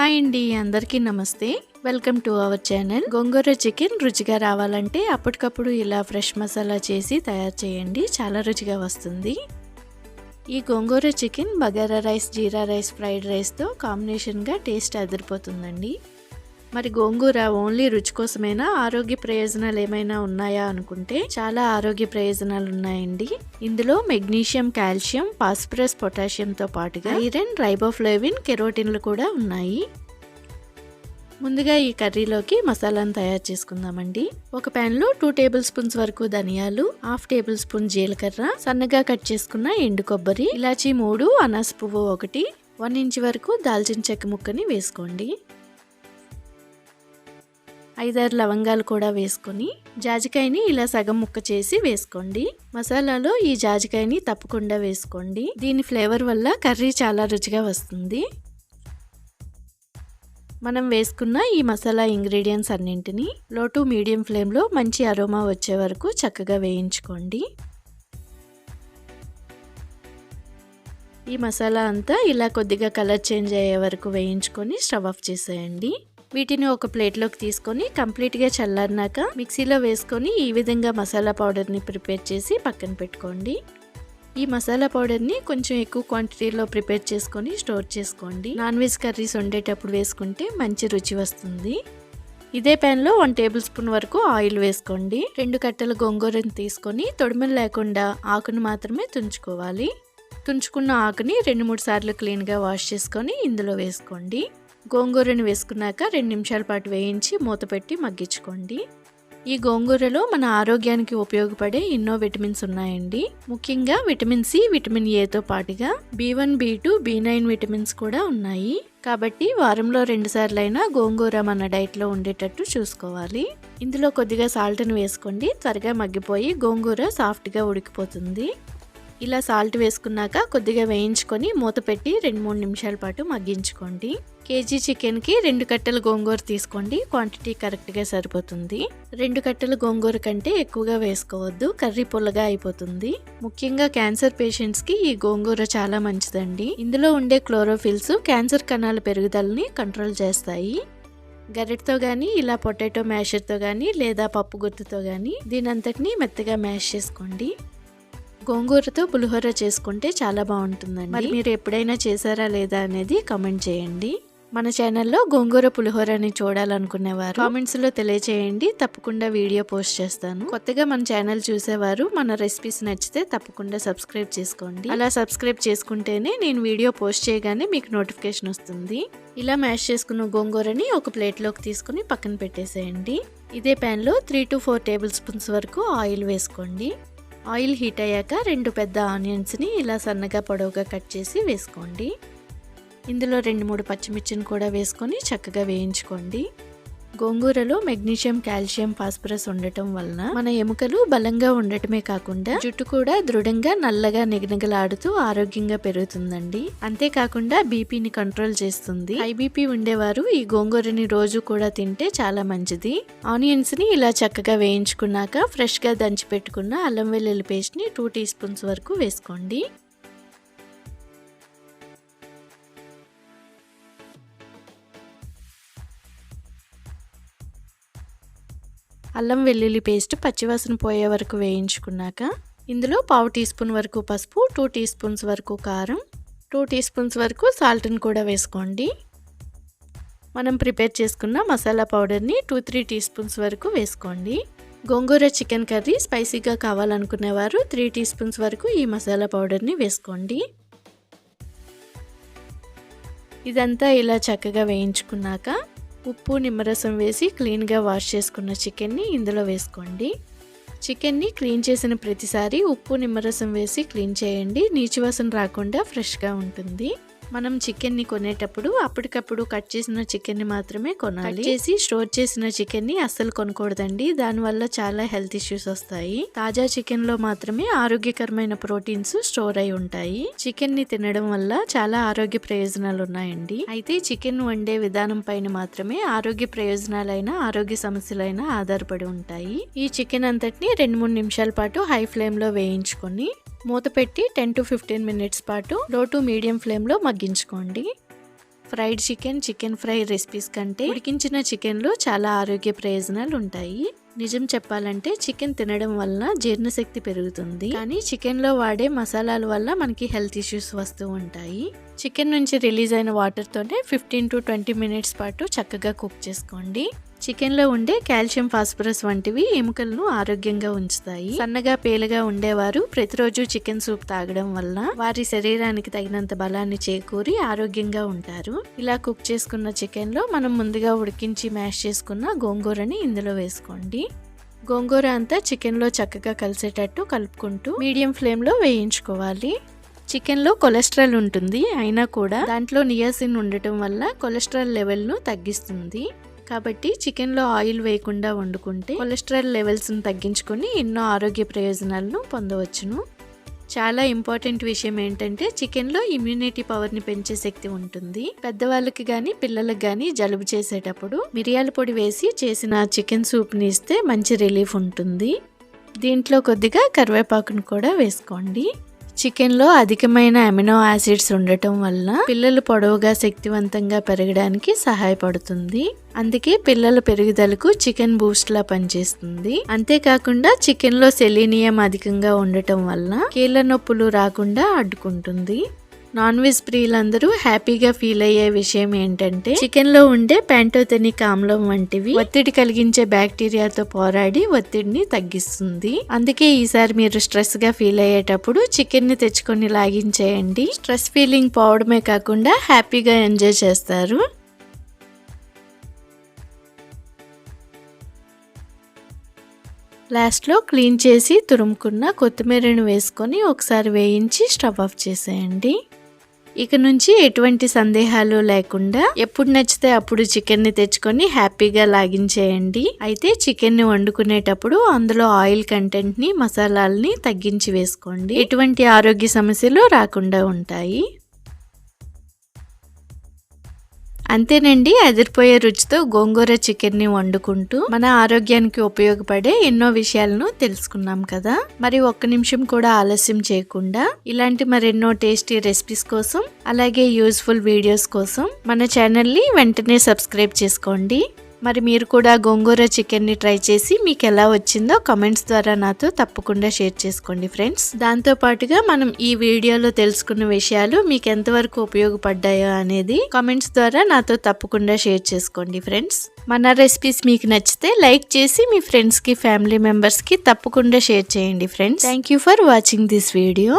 Hi అండి, అందరికీ నమస్తే. Welcome to our channel. Gongura chicken రుచిగా రావాలంటే అప్పటికప్పుడు ఇలా ఫ్రెష్ మసాలా చేసి తయారు చేయండి, చాలా రుచిగా వస్తుంది. ఈ గోంగూర చికెన్ బగారా రైస్, జీరా రైస్, ఫ్రైడ్ రైస్తో కాంబినేషన్గా టేస్ట్ అదిరిపోతుందండి. మరి గోంగూర ఓన్లీ రుచి కోసమేనా, ఆరోగ్య ప్రయోజనాలు ఏమైనా ఉన్నాయా అనుకుంటే చాలా ఆరోగ్య ప్రయోజనాలు ఉన్నాయండి. ఇందులో మెగ్నీషియం, కాల్షియం, ఫాస్ఫరస్, పొటాషియంతో పాటుగా ఐరన్, రైబోఫ్లేవిన్, కెరోటిన్లు కూడా ఉన్నాయి. ముందుగా ఈ కర్రీలోకి మసాలాను తయారు చేసుకుందామండి. ఒక ప్యాన్ లో 2 టేబుల్ స్పూన్స్ వరకు ధనియాలు, 1/2 టేబుల్ స్పూన్ జీలకర్ర, సన్నగా కట్ చేసుకున్న ఎండు కొబ్బరి, ఇలాచీ 3, అనాస పువ్వు 1, 1 ఇంచ్ వరకు దాల్చిన చెక్క ముక్కని వేసుకోండి. 5-6 లవంగాలు కూడా వేసుకొని జాజికాయని ఇలా సగం ముక్క చేసి వేసుకోండి. మసాలాలో ఈ జాజికాయని తప్పకుండా వేసుకోండి, దీని ఫ్లేవర్ వల్ల కర్రీ చాలా రుచిగా వస్తుంది. మనం వేసుకున్న ఈ మసాలా ఇంగ్రీడియంట్స్ అన్నింటినీ లో టు మీడియం ఫ్లేమ్లో మంచి అరోమా వచ్చే వరకు చక్కగా వేయించుకోండి. ఈ మసాలా అంతా ఇలా కొద్దిగా కలర్ చేంజ్ అయ్యే వరకు వేయించుకొని స్టవ్ ఆఫ్ చేసేయండి. వీటిని ఒక ప్లేట్లోకి తీసుకొని కంప్లీట్గా చల్లారినాక మిక్సీలో వేసుకొని ఈ విధంగా మసాలా పౌడర్ని ప్రిపేర్ చేసి పక్కన పెట్టుకోండి. ఈ మసాలా పౌడర్ని కొంచెం ఎక్కువ క్వాంటిటీలో ప్రిపేర్ చేసుకొని స్టోర్ చేసుకోండి. నాన్ వెజ్ కర్రీస్ వండేటప్పుడు వేసుకుంటే మంచి రుచి వస్తుంది. ఇదే ప్యాన్లో 1 టేబుల్ స్పూన్ వరకు ఆయిల్ వేసుకోండి. 2 కట్టల గోంగూరని తీసుకొని తొడిమలు లేకుండా ఆకును మాత్రమే తుంచుకోవాలి. తుంచుకున్న ఆకుని 2-3 సార్లు క్లీన్గా వాష్ చేసుకొని ఇందులో వేసుకోండి. గోంగూరని వేసుకున్నాక 2 నిమిషాల పాటు వేయించి మూత పెట్టి మగ్గించుకోండి. ఈ గోంగూరలో మన ఆరోగ్యానికి ఉపయోగపడే ఎన్నో విటమిన్స్ ఉన్నాయండి. ముఖ్యంగా విటమిన్ సి, విటమిన్ ఏతో పాటుగా B1, B2, B9 విటమిన్స్ కూడా ఉన్నాయి. కాబట్టి వారంలో 2 సార్లైనా గోంగూర మన డైట్లో ఉండేటట్టు చూసుకోవాలి. ఇందులో కొద్దిగా సాల్ట్ని వేసుకోండి, త్వరగా మగ్గిపోయి గోంగూర సాఫ్ట్గా ఉడికిపోతుంది. ఇలా సాల్ట్ వేసుకున్నాక కొద్దిగా వేయించుకొని మూత పెట్టి 2-3 నిమిషాల పాటు మగ్గించుకోండి. కేజీ చికెన్కి 2 కట్టల గోంగూర తీసుకోండి, క్వాంటిటీ కరెక్ట్గా సరిపోతుంది. 2 కట్టల గోంగూర కంటే ఎక్కువగా వేసుకోవద్దు, కర్రీ పుల్లగా అయిపోతుంది. ముఖ్యంగా క్యాన్సర్ పేషెంట్స్కి ఈ గోంగూర చాలా మంచిదండి. ఇందులో ఉండే క్లోరోఫిల్స్ క్యాన్సర్ కణాల పెరుగుదలని కంట్రోల్ చేస్తాయి. గరిటతో కానీ ఇలా పొటాటో మ్యాషర్తో కానీ లేదా పప్పు గుత్తుతో కానీ దీనంతటిని మెత్తగా మ్యాష్ చేసుకోండి. గోంగూరతో పులిహోర చేసుకుంటే చాలా బాగుంటుందండి. మరి మీరు ఎప్పుడైనా చేశారా లేదా అనేది కామెంట్ చేయండి. మన ఛానల్లో గోంగూర పులిహోరని చూడాలనుకునేవారు కామెంట్స్లో తెలియచేయండి, తప్పకుండా వీడియో పోస్ట్ చేస్తాను. కొత్తగా మన ఛానల్ చూసేవారు మన రెసిపీస్ నచ్చితే తప్పకుండా సబ్స్క్రైబ్ చేసుకోండి. అలా సబ్స్క్రైబ్ చేసుకుంటేనే నేను వీడియో పోస్ట్ చేయగానే మీకు నోటిఫికేషన్ వస్తుంది. ఇలా మ్యాష్ చేసుకున్న గోంగూరని ఒక ప్లేట్లోకి తీసుకుని పక్కన పెట్టేసేయండి. ఇదే ప్యాన్లో 3 to 4 టేబుల్ స్పూన్స్ వరకు ఆయిల్ వేసుకోండి. ఆయిల్ హీట్ అయ్యాక 2 పెద్ద ఆనియన్స్ని ఇలా సన్నగా పొడవుగా కట్ చేసి వేసుకోండి. ఇందులో 2-3 పచ్చిమిర్చిని కూడా వేసుకొని చక్కగా వేయించుకోండి. గోంగూరలో మెగ్నీషియం, కాల్షియం, ఫాస్ఫరస్ ఉండటం వలన మన ఎముకలు బలంగా ఉండటమే కాకుండా జుట్టు కూడా దృఢంగా నల్లగా నిగనిగలాడుతూ ఆరోగ్యంగా పెరుగుతుందండి. అంతేకాకుండా బీపీని కంట్రోల్ చేస్తుంది. హై బీపీ ఉండేవారు ఈ గోంగూరని రోజు కూడా తింటే చాలా మంచిది. ఆనియన్స్ ని ఇలా చక్కగా వేయించుకున్నాక ఫ్రెష్ గా దంచి పెట్టుకున్న అల్లం వెల్లుల్లి పేస్ట్ ని 2 టీ స్పూన్స్ వరకు వేసుకోండి. అల్లం వెల్లుల్లి పేస్ట్ పచ్చివాసన పోయే వరకు వేయించుకున్నాక ఇందులో 1/2 టీ స్పూన్ వరకు పసుపు, 2 టీ స్పూన్స్ వరకు కారం, 2 టీ స్పూన్స్ వరకు సాల్ట్ని కూడా వేసుకోండి. మనం ప్రిపేర్ చేసుకున్న మసాలా పౌడర్ని 2-3 టీ స్పూన్స్ వరకు వేసుకోండి. గోంగూర చికెన్ కర్రీ స్పైసీగా కావాలనుకునేవారు 3 టీ స్పూన్స్ వరకు ఈ మసాలా పౌడర్ని వేసుకోండి. ఇదంతా ఇలా చక్కగా వేయించుకున్నాక ఉప్పు, నిమ్మరసం వేసి క్లీన్గా వాష్ చేసుకున్న చికెన్ని ఇందులో వేసుకోండి. చికెన్ని క్లీన్ చేసిన ప్రతిసారి ఉప్పు, నిమ్మరసం వేసి క్లీన్ చేయండి, నీచువాసన రాకుండా ఫ్రెష్గా ఉంటుంది. మనం చికెన్ని కొనేటప్పుడు అప్పటికప్పుడు కట్ చేసిన చికెన్ని మాత్రమే కొనాలి. చేసి స్టోర్ చేసిన చికెన్ని అస్సలు కొనకూడదండి, దానివల్ల చాలా హెల్త్ ఇష్యూస్ వస్తాయి. తాజా చికెన్ లో మాత్రమే ఆరోగ్యకరమైన ప్రోటీన్స్ స్టోర్ అయి ఉంటాయి. చికెన్ ని తినడం వల్ల చాలా ఆరోగ్య ప్రయోజనాలు ఉన్నాయండి. అయితే చికెన్ వండే విధానం పైన మాత్రమే ఆరోగ్య ప్రయోజనాలైన, ఆరోగ్య సమస్యలైన ఆధారపడి ఉంటాయి. ఈ చికెన్ అంతటిని 2-3 నిమిషాల పాటు హై ఫ్లేమ్ లో వేయించుకొని మూత పెట్టి 10 to 15 మినిట్స్ పాటు లో టు మీడియం ఫ్లేమ్లో మగ్గించుకోండి. Fried chicken, chicken fry recipes కంటే ఉడికించిన చికెన్ లో చాలా ఆరోగ్య ప్రయోజనాలు ఉంటాయి. నిజం చెప్పాలంటే చికెన్ తినడం వల్ల జీర్ణశక్తి పెరుగుతుంది, కానీ చికెన్ లో వాడే మసాలాల వల్ల మనకి హెల్త్ ఇష్యూస్ వస్తూ ఉంటాయి. చికెన్ నుంచి రిలీజ్ అయిన వాటర్ తోనే 15 to 20 minutes పాటు చక్కగా కుక్ చేసుకోండి. చికెన్ లో ఉండే కాల్షియం, ఫాస్ఫరస్ వంటివి ఎముకలను ఆరోగ్యంగా ఉంచుతాయి. సన్నగా పేలగా ఉండేవారు ప్రతిరోజు చికెన్ సూప్ తాగడం వల్ల వారి శరీరానికి తగినంత బలాన్ని చేకూరి ఆరోగ్యంగా ఉంటారు. ఇలా కుక్ చేసుకున్న చికెన్ లో మనం ముందుగా ఉడికించి మ్యాష్ చేసుకున్న గోంగూరని ఇందులో వేసుకోండి. గోంగూర అంతా చికెన్ లో చక్కగా కలిసేటట్టు కలుపుకుంటూ మీడియం ఫ్లేమ్ లో వేయించుకోవాలి. చికెన్ లో కొలెస్ట్రాల్ ఉంటుంది, అయినా కూడా దాంట్లో నియాసిన్ ఉండటం వల్ల కొలెస్ట్రాల్ లెవెల్ ను తగ్గిస్తుంది. కాబట్టి చికెన్ లో ఆయిల్ వేయకుండా వండుకుంటే కొలెస్ట్రాల్ లెవెల్స్ ను తగ్గించుకొని ఎన్నో ఆరోగ్య ప్రయోజనాలను పొందవచ్చును. చాలా ఇంపార్టెంట్ విషయం ఏంటంటే చికెన్ లో ఇమ్యూనిటీ పవర్ ని పెంచే శక్తి ఉంటుంది. పెద్దవాళ్ళకి గాని పిల్లలకు గాని జలుబు చేసేటప్పుడు మిరియాల పొడి వేసి చేసిన చికెన్ సూప్ ని ఇస్తే మంచి రిలీఫ్ ఉంటుంది. దీంట్లో కొద్దిగా కరివేపాకును కూడా వేసుకోండి. చికెన్ లో అధికమైన అమినో యాసిడ్స్ ఉండటం వల్ల పిల్లలు పొడవుగా శక్తివంతంగా పెరగడానికి సహాయపడుతుంది. అందుకే పిల్లల పెరుగుదలకు చికెన్ బూస్ట్ లా పనిచేస్తుంది. అంతేకాకుండా చికెన్ లో సెలీనియం అధికంగా ఉండటం వల్ల కీళ్ళ నొప్పులు రాకుండా అడ్డుకుంటుంది. నాన్ వెజ్ ప్రియులందరూ హ్యాపీగా ఫీల్ అయ్యే విషయం ఏంటంటే చికెన్ లో ఉండే ప్యాంటోథెనిక్ ఆమ్లం వంటివి ఒత్తిడి కలిగించే బ్యాక్టీరియాతో పోరాడి ఒత్తిడిని తగ్గిస్తుంది. అందుకే ఈసారి మీరు స్ట్రెస్ గా ఫీల్ అయ్యేటప్పుడు చికెన్ ని తెచ్చుకొని లాగించేయండి. స్ట్రెస్ ఫీలింగ్ పోవడమే కాకుండా హ్యాపీగా ఎంజాయ్ చేస్తారు. లాస్ట్ లో క్లీన్ చేసి తురుముకున్న కొత్తిమీరను వేసుకొని ఒకసారి వేయించి స్టవ్ ఆఫ్ చేసేయండి. ఇక నుంచి ఎటువంటి సందేహాలు లేకుండా ఎప్పుడు నచ్చితే అప్పుడు చికెన్ ని తెచ్చుకొని హ్యాపీగా లాగించేయండి. అయితే చికెన్ ని వండుకునేటప్పుడు అందులో ఆయిల్ కంటెంట్ ని, మసాలాలని తగ్గించి వేసుకోండి. ఎటువంటి ఆరోగ్య సమస్యలు రాకుండా ఉంటాయి. అంతేనండి, అదిరిపోయే రుచితో గోంగూర చికెన్ ని వండుకుంటూ మన ఆరోగ్యానికి ఉపయోగపడే ఎన్నో విషయాలను తెలుసుకున్నాం కదా. మరి ఒక్క నిమిషం కూడా ఆలస్యం చేయకుండా ఇలాంటి మరెన్నో టేస్టీ రెసిపీస్ కోసం, అలాగే యూజ్ఫుల్ వీడియోస్ కోసం మన ఛానల్ ని వెంటనే సబ్స్క్రైబ్ చేసుకోండి. మరి మీరు కూడా గోంగూర చికెన్ ని ట్రై చేసి మీకు ఎలా వచ్చిందో కామెంట్స్ ద్వారా నాతో తప్పకుండా షేర్ చేసుకోండి ఫ్రెండ్స్. దాంతో పాటుగా మనం ఈ వీడియోలో తెలుసుకున్న విషయాలు మీకు ఎంతవరకు ఉపయోగపడ్డాయో అనేది కామెంట్స్ ద్వారా నాతో తప్పకుండా షేర్ చేసుకోండి ఫ్రెండ్స్. మన రెసిపీస్ మీకు నచ్చితే లైక్ చేసి మీ ఫ్రెండ్స్ కి, ఫ్యామిలీ మెంబర్స్ కి తప్పకుండా షేర్ చేయండి friends. Thank you for watching this video.